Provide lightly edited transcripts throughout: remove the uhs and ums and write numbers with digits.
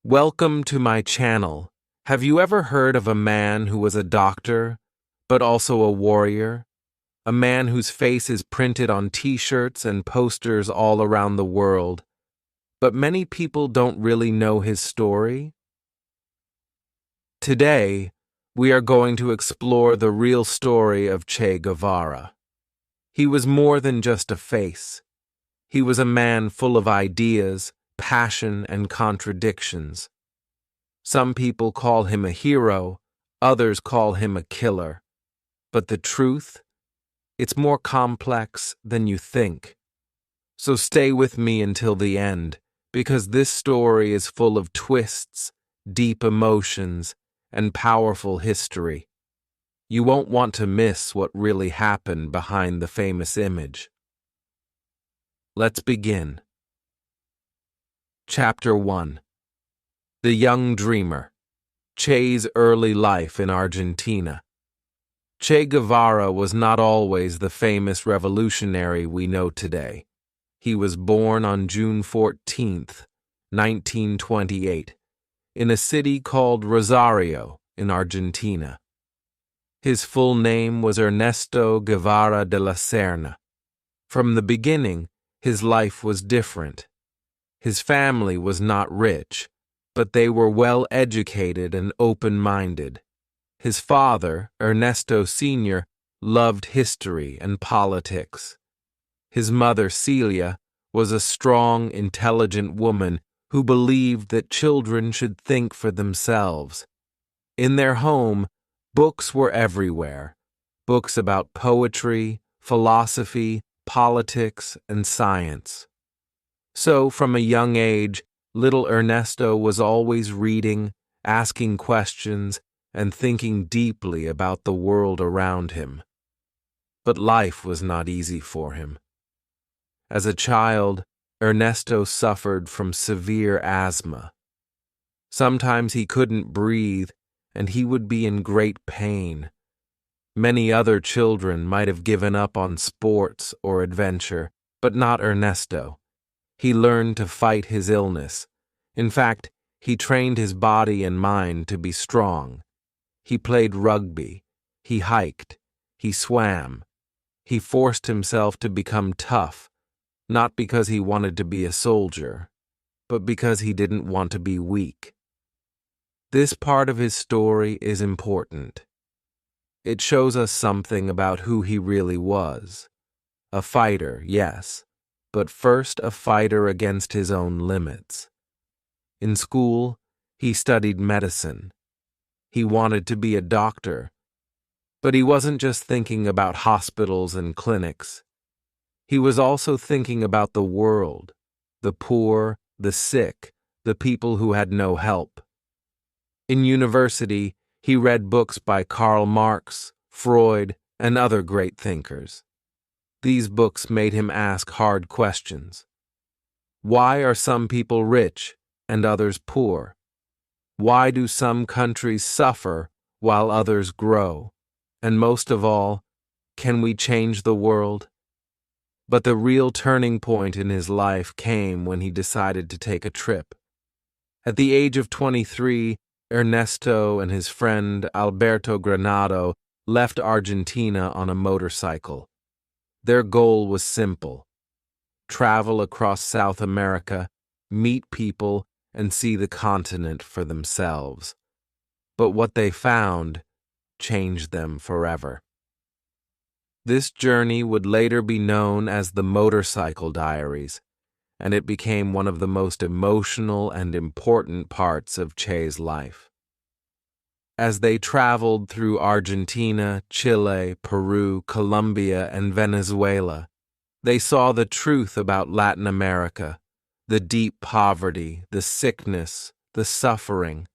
Welcome to my channel. Have you ever heard of a man who was a doctor, but also a warrior? A man whose face is printed on t-shirts and posters all around the world, but many people don't really know his story? Today, we are going to explore the real story of Che Guevara. He was more than just a face. He was a man full of ideas, passion, and contradictions. Some people call him a hero, others call him a killer. But the truth? It's more complex than you think. So stay with me until the end, because this story is full of twists, deep emotions, and powerful history. You won't want to miss what really happened behind the famous image. Let's begin. Chapter 1. The Young Dreamer. Che's early life in Argentina. Che Guevara was not always the famous revolutionary we know today. He was born on June 14, 1928, in a city called Rosario in Argentina. His full name was Ernesto Guevara de la Serna. From the beginning, his life was different. His family was not rich, but they were well educated and open-minded. His father, Ernesto Sr., loved history and politics. His mother, Celia, was a strong, intelligent woman who believed that children should think for themselves. In their home, books were everywhere. Books about poetry, philosophy, politics, and science. So, from a young age, little Ernesto was always reading, asking questions, and thinking deeply about the world around him. But life was not easy for him. As a child, Ernesto suffered from severe asthma. Sometimes he couldn't breathe, and he would be in great pain. Many other children might have given up on sports or adventure, but not Ernesto. He learned to fight his illness. In fact, he trained his body and mind to be strong. He played rugby. He hiked. He swam. He forced himself to become tough, not because he wanted to be a soldier, but because he didn't want to be weak. This part of his story is important. It shows us something about who he really was. A fighter, yes, but first a fighter against his own limits. In school, he studied medicine. He wanted to be a doctor, but he wasn't just thinking about hospitals and clinics. He was also thinking about the world, the poor, the sick, the people who had no help. In university, he read books by Karl Marx, Freud, and other great thinkers. These books made him ask hard questions. Why are some people rich and others poor? Why do some countries suffer while others grow? And most of all, can we change the world? But the real turning point in his life came when he decided to take a trip. At the age of 23, Ernesto and his friend Alberto Granado left Argentina on a motorcycle. Their goal was simple: travel across South America, meet people, and see the continent for themselves. But what they found changed them forever. This journey would later be known as the Motorcycle Diaries, and it became one of the most emotional and important parts of Che's life. As they traveled through Argentina, Chile, Peru, Colombia, and Venezuela, they saw the truth about Latin America, the deep poverty, the sickness, the suffering.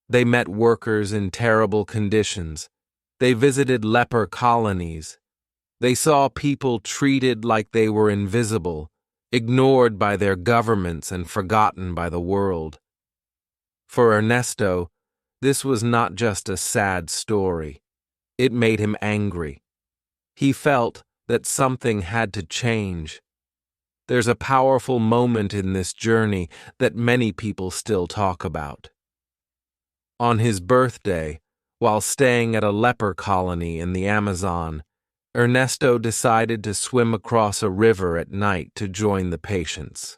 They met workers in terrible conditions. They visited leper colonies. They saw people treated like they were invisible, ignored by their governments and forgotten by the world. For Ernesto, this was not just a sad story. It made him angry. He felt that something had to change. There's a powerful moment in this journey that many people still talk about. On his birthday, while staying at a leper colony in the Amazon, Ernesto decided to swim across a river at night to join the patients.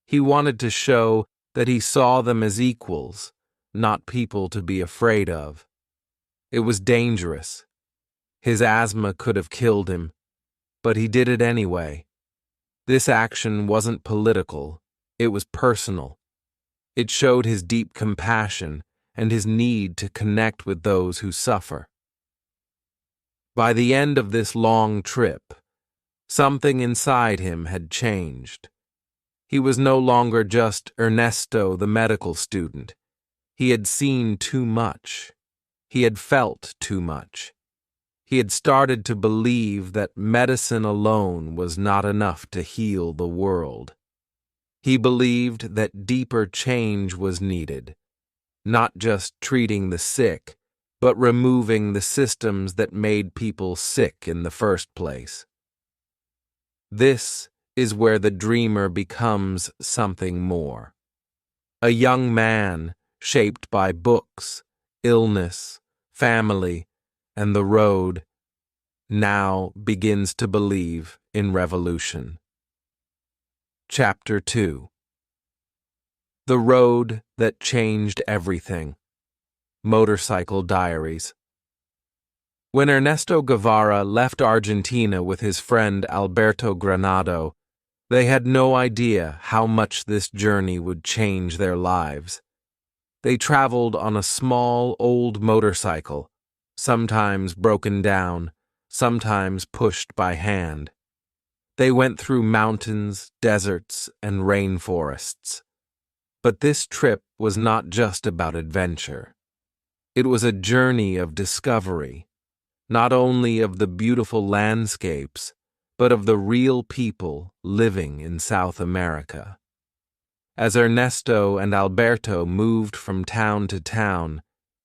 He wanted to show that he saw them as equals, not people to be afraid of. It was dangerous. His asthma could have killed him, but he did it anyway. This action wasn't political, it was personal. It showed his deep compassion and his need to connect with those who suffer. By the end of this long trip, something inside him had changed. He was no longer just Ernesto, the medical student. He had seen too much. He had felt too much. He had started to believe that medicine alone was not enough to heal the world. He believed that deeper change was needed, not just treating the sick, but removing the systems that made people sick in the first place. This is where the dreamer becomes something more. A young man shaped by books, illness, family, and the road, now begins to believe in revolution. Chapter 2. The Road That Changed Everything. Motorcycle Diaries. When Ernesto Guevara left Argentina with his friend Alberto Granado, they had no idea how much this journey would change their lives. They traveled on a small old motorcycle, sometimes broken down, sometimes pushed by hand. They went through mountains, deserts, and rainforests. But this trip was not just about adventure. It was a journey of discovery, not only of the beautiful landscapes, but of the real people living in South America. As Ernesto and Alberto moved from town to town,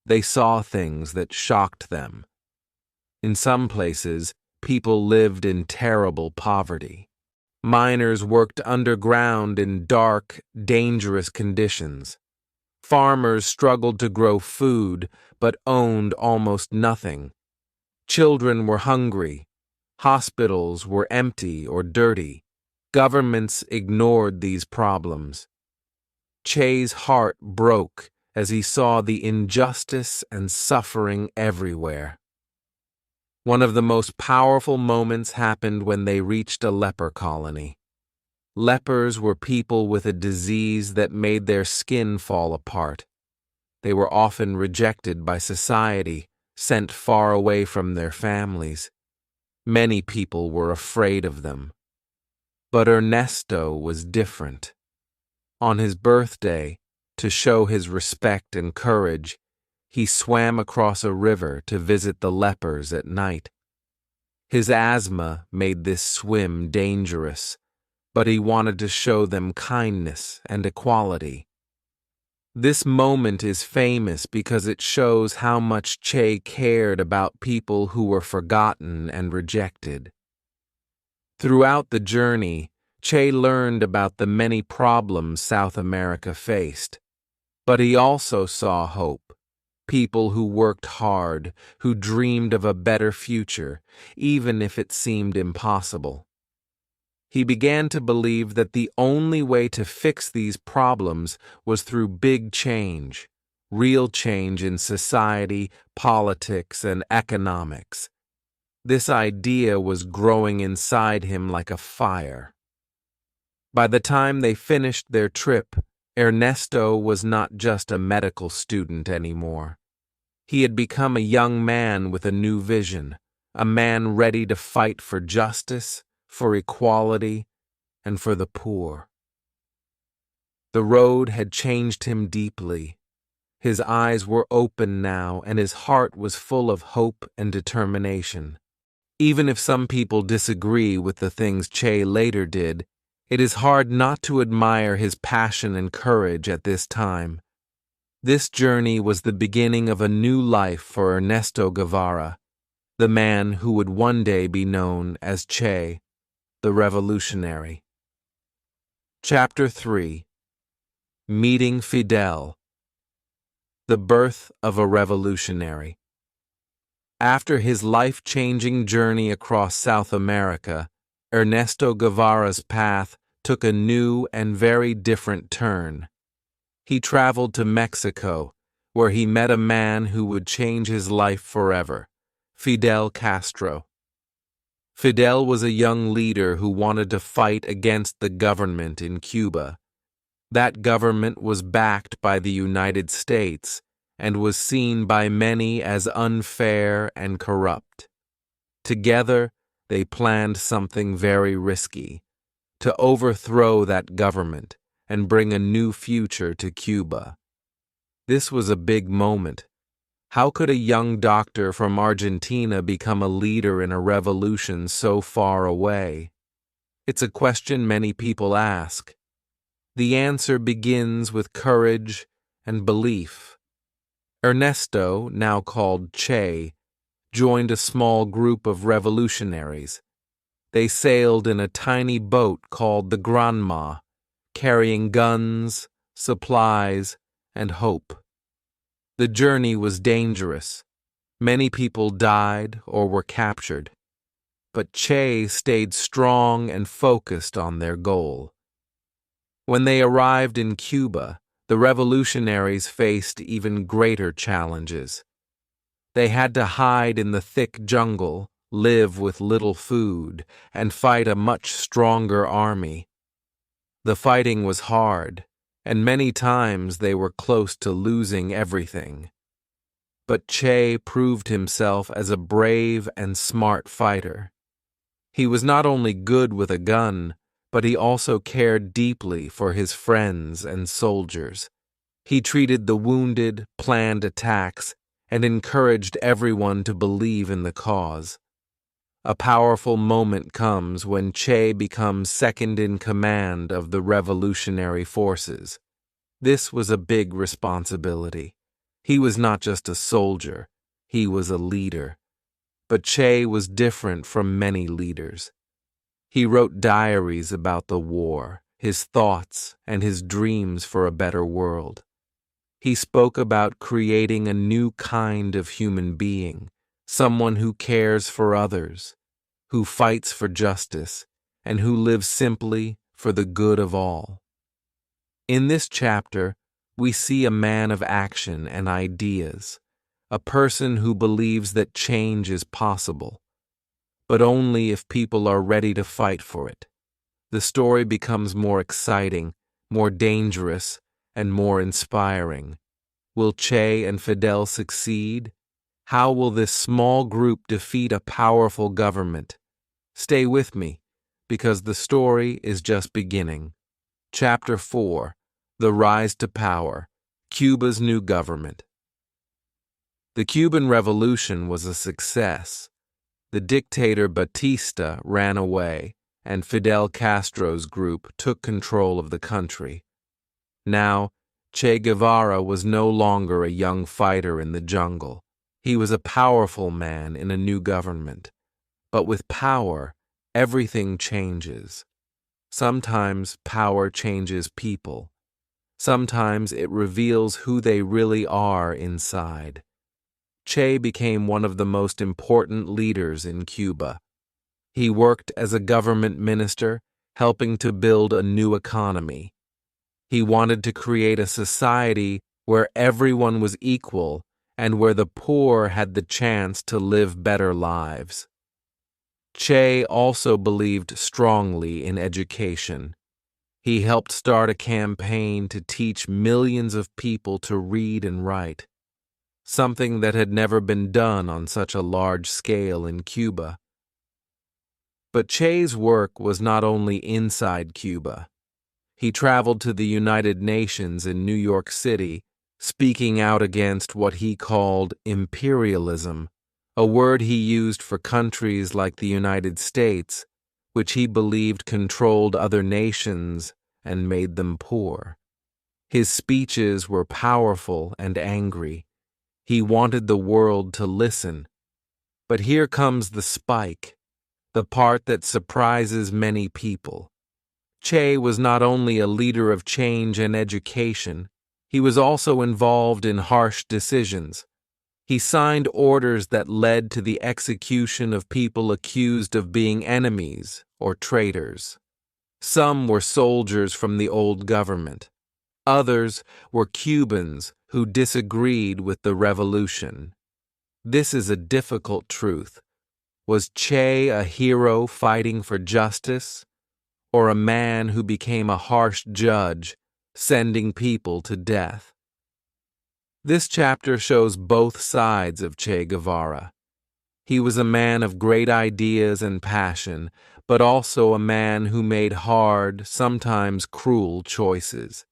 they saw things that shocked them. In some places, people lived in terrible poverty. Miners worked underground in dark, dangerous conditions. Farmers struggled to grow food, but owned almost nothing. Children were hungry. Hospitals were empty or dirty. Governments ignored these problems. Che's heart broke as he saw the injustice and suffering everywhere. One of the most powerful moments happened when they reached a leper colony. Lepers were people with a disease that made their skin fall apart. They were often rejected by society, sent far away from their families. Many people were afraid of them. But Ernesto was different. On his birthday, to show his respect and courage, he swam across a river to visit the lepers at night. His asthma made this swim dangerous, but he wanted to show them kindness and equality. This moment is famous because it shows how much Che cared about people who were forgotten and rejected. Throughout the journey, Che learned about the many problems South America faced. But he also saw hope. People who worked hard, who dreamed of a better future, even if it seemed impossible. He began to believe that the only way to fix these problems was through big change, real change in society, politics, and economics. This idea was growing inside him like a fire. By the time they finished their trip, Ernesto was not just a medical student anymore. He had become a young man with a new vision, a man ready to fight for justice, for equality, and for the poor. The road had changed him deeply. His eyes were open now, and his heart was full of hope and determination. Even if some people disagree with the things Che later did, it is hard not to admire his passion and courage at this time. This journey was the beginning of a new life for Ernesto Guevara, the man who would one day be known as Che. the Revolutionary. Chapter 3. Meeting Fidel. The birth of a revolutionary. After his life-changing journey across South America, Ernesto Guevara's path took a new and very different turn. He traveled to Mexico, where he met a man who would change his life forever, Fidel Castro. Fidel was a young leader who wanted to fight against the government in Cuba. That government was backed by the United States and was seen by many as unfair and corrupt. Together, they planned something very risky: to overthrow that government and bring a new future to Cuba. This was a big moment. How could a young doctor from Argentina become a leader in a revolution so far away? It's a question many people ask. The answer begins with courage and belief. Ernesto, now called Che, joined a small group of revolutionaries. They sailed in a tiny boat called the Granma, carrying guns, supplies, and hope. The journey was dangerous. Many people died or were captured. But Che stayed strong and focused on their goal. When they arrived in Cuba, the revolutionaries faced even greater challenges. They had to hide in the thick jungle, live with little food, and fight a much stronger army. The fighting was hard, and many times they were close to losing everything. But Che proved himself as a brave and smart fighter. He was not only good with a gun, but he also cared deeply for his friends and soldiers. He treated the wounded, planned attacks, and encouraged everyone to believe in the cause. A powerful moment comes when Che becomes second in command of the revolutionary forces. This was a big responsibility. He was not just a soldier, he was a leader. But Che was different from many leaders. He wrote diaries about the war, his thoughts, and his dreams for a better world. He spoke about creating a new kind of human being, someone who cares for others, who fights for justice, and who lives simply for the good of all. In this chapter, we see a man of action and ideas, a person who believes that change is possible, but only if people are ready to fight for it. The story becomes more exciting, more dangerous, and more inspiring. Will Che and Fidel succeed? How will this small group defeat a powerful government? Stay with me, because the story is just beginning. Chapter 4. The Rise to Power, Cuba's New Government. The Cuban Revolution was a success. The dictator Batista ran away, and Fidel Castro's group took control of the country. Now, Che Guevara was no longer a young fighter in the jungle. He was a powerful man in a new government. But with power, everything changes. Sometimes power changes people. Sometimes it reveals who they really are inside. Che became one of the most important leaders in Cuba. He worked as a government minister, helping to build a new economy. He wanted to create a society where everyone was equal and where the poor had the chance to live better lives. Che also believed strongly in education. He helped start a campaign to teach millions of people to read and write, something that had never been done on such a large scale in Cuba. But Che's work was not only inside Cuba. He traveled to the United Nations in New York City, speaking out against what he called imperialism, a word he used for countries like the United States, which he believed controlled other nations and made them poor. His speeches were powerful and angry. He wanted the world to listen. But here comes the spike. the part that surprises many people. Che was not only a leader of change and education, he was also involved in harsh decisions. He signed orders that led to the execution of people accused of being enemies or traitors. Some were soldiers from the old government. Others were Cubans who disagreed with the revolution. This is a difficult truth. Was Che a hero fighting for justice, or a man who became a harsh judge, sending people to death? This chapter shows both sides of Che Guevara. He was a man of great ideas and passion, but also a man who made hard, sometimes cruel choices.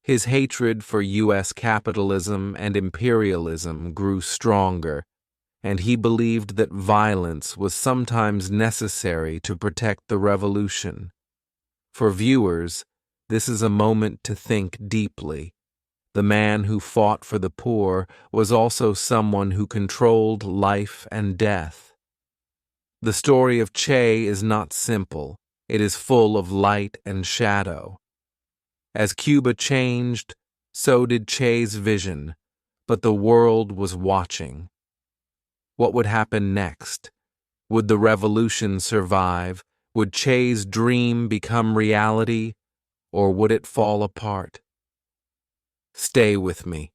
His hatred for U.S. capitalism and imperialism grew stronger, and he believed that violence was sometimes necessary to protect the revolution. For viewers, this is a moment to think deeply. The man who fought for the poor was also someone who controlled life and death. The story of Che is not simple. It is full of light and shadow. As Cuba changed, so did Che's vision, but the world was watching. What would happen next? Would the revolution survive? Would Che's dream become reality, or would it fall apart? Stay with me.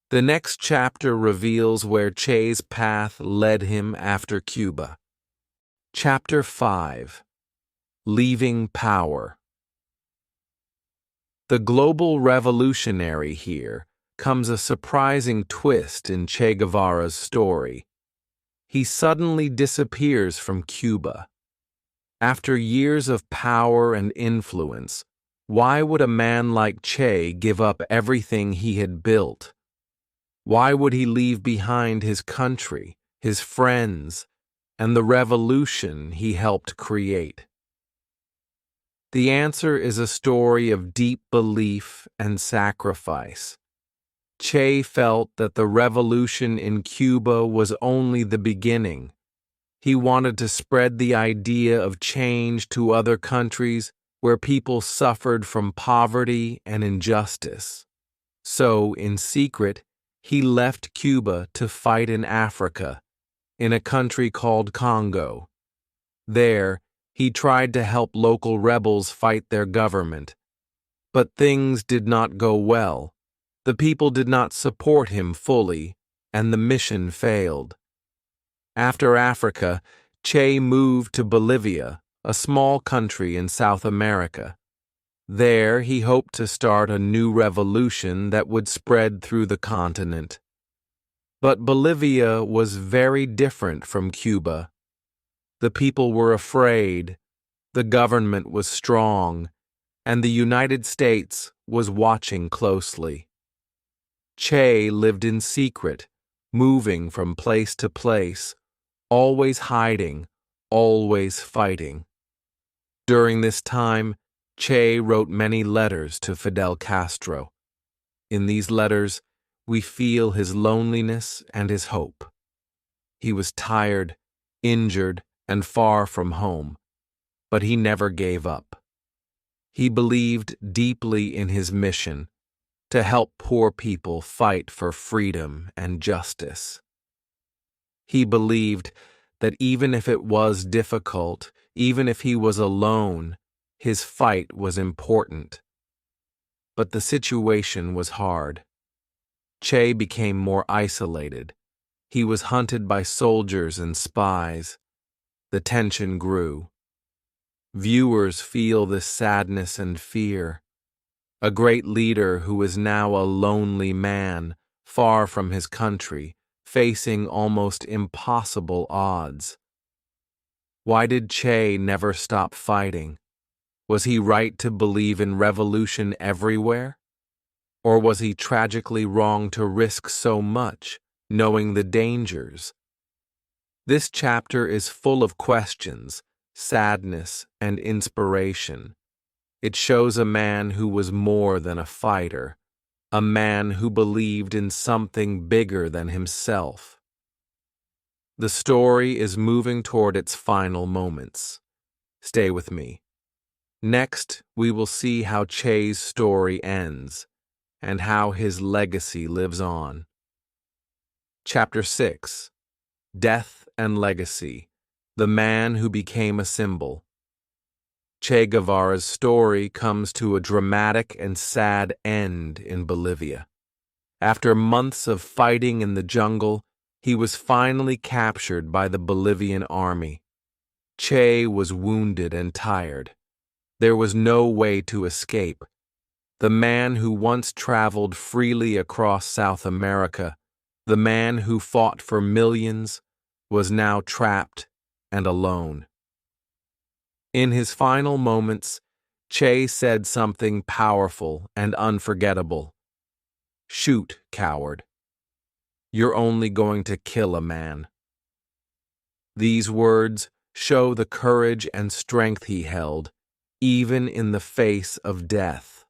The next chapter reveals where Che's path led him after Cuba. Chapter 5. Leaving Power. The global revolutionary here comes a surprising twist in Che Guevara's story. He suddenly disappears from Cuba. After years of power and influence, why would a man like Che give up everything he had built? Why would he leave behind his country, his friends, and the revolution he helped create? The answer is a story of deep belief and sacrifice. Che felt that the revolution in Cuba was only the beginning. He wanted to spread the idea of change to other countries where people suffered from poverty and injustice. So, in secret, he left Cuba to fight in Africa, in a country called Congo. There, he tried to help local rebels fight their government. But things did not go well. The people did not support him fully, and the mission failed. After Africa, Che moved to Bolivia, a small country in South America. There, he hoped to start a new revolution that would spread through the continent. But Bolivia was very different from Cuba. The people were afraid, the government was strong, and the United States was watching closely. Che lived in secret, moving from place to place, always hiding, always fighting. During this time, Che wrote many letters to Fidel Castro. In these letters, we feel his loneliness and his hope. He was tired, injured, and far from home, but he never gave up. He believed deeply in his mission to help poor people fight for freedom and justice. He believed that even if it was difficult, even if he was alone, his fight was important. But the situation was hard. Che became more isolated. He was hunted by soldiers and spies. The tension grew. Viewers feel this sadness and fear. A great leader who is now a lonely man, far from his country, facing almost impossible odds. Why did Che never stop fighting? Was he right to believe in revolution everywhere? Or was he tragically wrong to risk so much, knowing the dangers? This chapter is full of questions, sadness, and inspiration. It shows a man who was more than a fighter, a man who believed in something bigger than himself. The story is moving toward its final moments. Stay with me. Next, we will see how Che's story ends and how his legacy lives on. Chapter 6: Death and Legacy. The Man Who Became a Symbol. Che Guevara's story comes to a dramatic and sad end in Bolivia. After months of fighting in the jungle, he was finally captured by the Bolivian army. Che was wounded and tired. There was no way to escape. The man who once traveled freely across South America, the man who fought for millions, was now trapped and alone. In his final moments, Che said something powerful and unforgettable. "Shoot, coward. You're only going to kill a man." These words show the courage and strength he held, even in the face of death.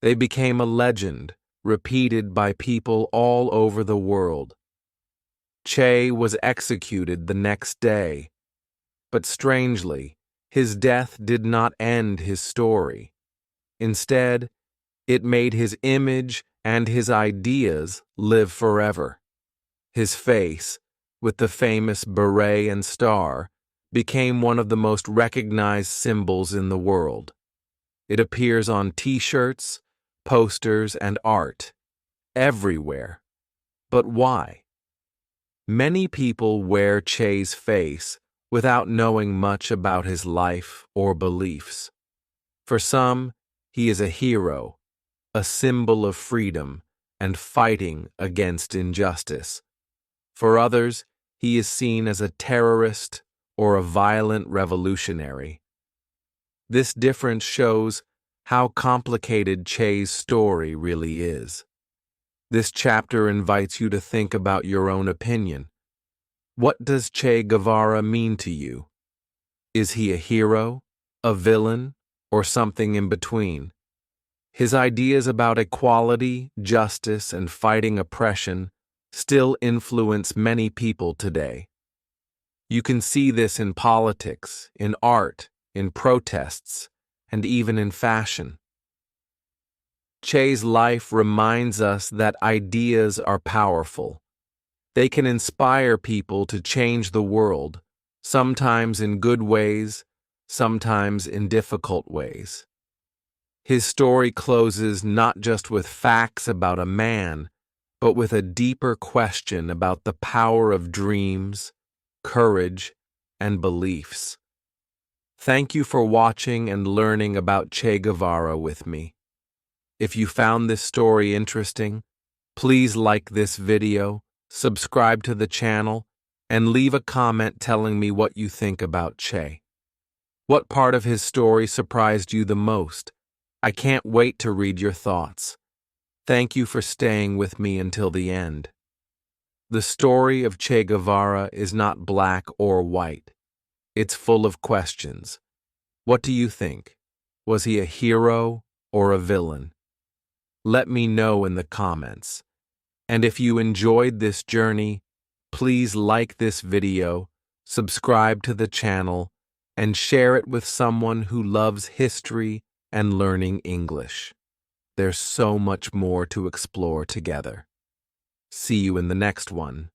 They became a legend, repeated by people all over the world. Che was executed the next day, but strangely, his death did not end his story. Instead, it made his image and his ideas live forever. His face, with the famous beret and star, became one of the most recognized symbols in the world. It appears on T-shirts, posters, and art, everywhere. But why? Many people wear Che's face without knowing much about his life or beliefs. For some, he is a hero, a symbol of freedom and fighting against injustice. For others, he is seen as a terrorist or a violent revolutionary. This difference shows how complicated Che's story really is. This chapter invites you to think about your own opinion. What does Che Guevara mean to you? Is he a hero, a villain, or something in between? His ideas about equality, justice, and fighting oppression still influence many people today. You can see this in politics, in art, in protests, and even in fashion. Che's life reminds us that ideas are powerful. They can inspire people to change the world, sometimes in good ways, sometimes in difficult ways. His story closes not just with facts about a man, but with a deeper question about the power of dreams, courage, and beliefs. Thank you for watching and learning about Che Guevara with me. If you found this story interesting, please like this video, subscribe to the channel, and leave a comment telling me what you think about Che. What part of his story surprised you the most? I can't wait to read your thoughts. Thank you for staying with me until the end. The story of Che Guevara is not black or white. It's full of questions. What do you think? Was he a hero or a villain? Let me know in the comments. And if you enjoyed this journey, please like this video, subscribe to the channel, and share it with someone who loves history and learning English. There's so much more to explore together. See you in the next one.